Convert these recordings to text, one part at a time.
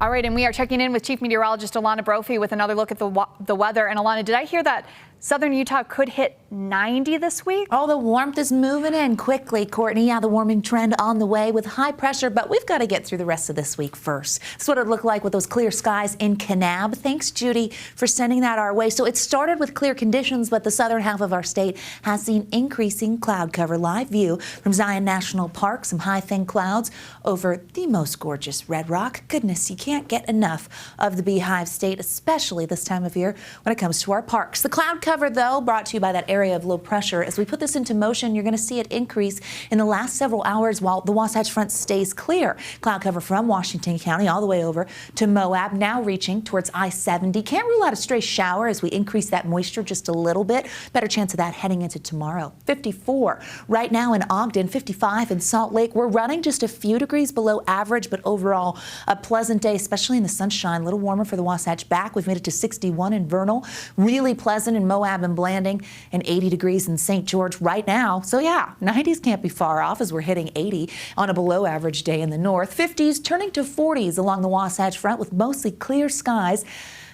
All right, and we are checking in with Chief Meteorologist Alana Brophy with another look at the weather. And Alana, did I hear that southern Utah could hit 90 this week? Oh, the warmth is moving in quickly, Courtney. Yeah, the warming trend on the way with high pressure, but we've got to get through the rest of this week first. That's what it looked like with those clear skies in Kanab. Thanks, Judy, for sending that our way. So it started with clear conditions, but the southern half of our state has seen increasing cloud cover. Live view from Zion National Park, some high thin clouds over the most gorgeous Red Rock. Goodness, you can't get enough of the Beehive State, especially this time of year when it comes to our parks. The cloud cover, though, brought to you by that area of low pressure. As we put this into motion, you're going to see it increase in the last several hours while the Wasatch Front stays clear. Cloud cover from Washington County all the way over to Moab, now reaching towards I-70. Can't rule out a stray shower as we increase that moisture just a little bit. Better chance of that heading into tomorrow. 54 right now in Ogden, 55 in Salt Lake. We're running just a few degrees below average, but overall a pleasant day, especially in the sunshine. A little warmer for the Wasatch Back. We've made it to 61 in Vernal. Really pleasant in Moab and Blanding, and 80 degrees in St. George right now. So yeah, 90s can't be far off as we're hitting 80 on a below average day in the north. 50s turning to 40s along the Wasatch Front with mostly clear skies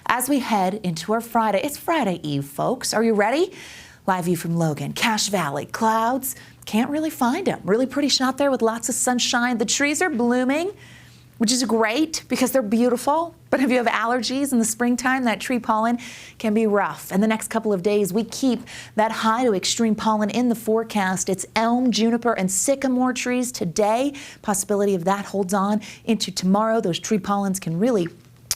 as we head into our Friday. It's Friday Eve, folks. Are you ready? Live view from Logan, Cache Valley. Clouds, can't really find them. Really pretty shot there with lots of sunshine. The trees are blooming, which is great because they're beautiful. But if you have allergies in the springtime, that tree pollen can be rough. And the next couple of days, we keep that high to extreme pollen in the forecast. It's elm, juniper, and sycamore trees today. Possibility of that holds on into tomorrow. Those tree pollens can really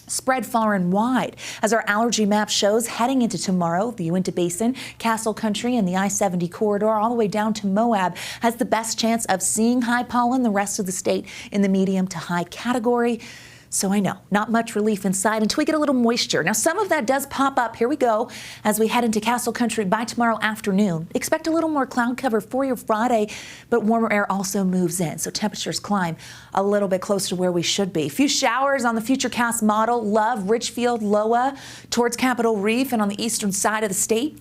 spread far and wide. As our allergy map shows, heading into tomorrow, the Uinta Basin, Castle Country, and the I-70 corridor all the way down to Moab has the best chance of seeing high pollen. The rest of the state in the medium to high category. So I know, not much relief inside until we get a little moisture. Now, some of that does pop up. Here we go. As we head into Castle Country by tomorrow afternoon, expect a little more cloud cover for your Friday, but warmer air also moves in. So temperatures climb a little bit closer to where we should be. A few showers on the Futurecast model. Love, Richfield, Loa, towards Capitol Reef and on the eastern side of the state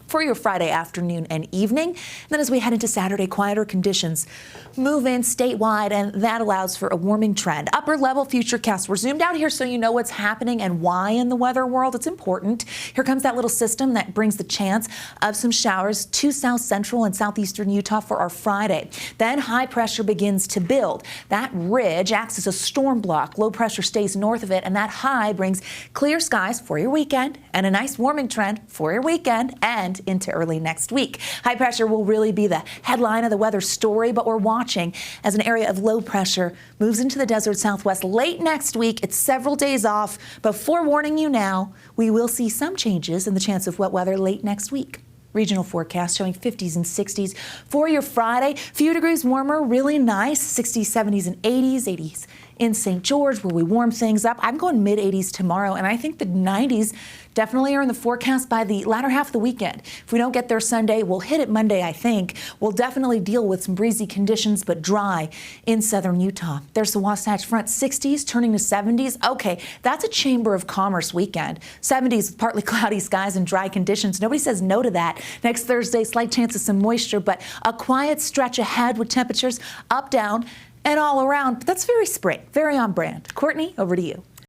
for your Friday afternoon and evening. And then as we head into Saturday, quieter conditions move in statewide, and that allows for a warming trend. Upper level Futurecast. We're zoomed out here so you know what's happening and why in the weather world. It's important. Here comes that little system that brings the chance of some showers to south central and southeastern Utah for our Friday. Then high pressure begins to build. That ridge acts as a storm block. Low pressure stays north of it, and that high brings clear skies for your weekend and a nice warming trend for your weekend and into early next week. High pressure will really be the headline of the weather story, but we're watching as an area of low pressure moves into the desert southwest late next week. It's several days off, but forewarning you now, we will see some changes in the chance of wet weather late next week. Regional forecast showing 50s and 60s for your Friday. Few degrees warmer, really nice. 60s, 70s, and 80s in St. George where we warm things up. I'm going mid-80s tomorrow, and I think the 90s definitely are in the forecast by the latter half of the weekend. If we don't get there Sunday, we'll hit it Monday, I think. We'll definitely deal with some breezy conditions, but dry in southern Utah. There's the Wasatch Front, 60s turning to 70s. Okay, that's a Chamber of Commerce weekend. 70s with partly cloudy skies and dry conditions. Nobody says no to that. Next Thursday, slight chance of some moisture, but a quiet stretch ahead with temperatures up, down, and all around. But that's very spring, very on brand. Courtney, over to you.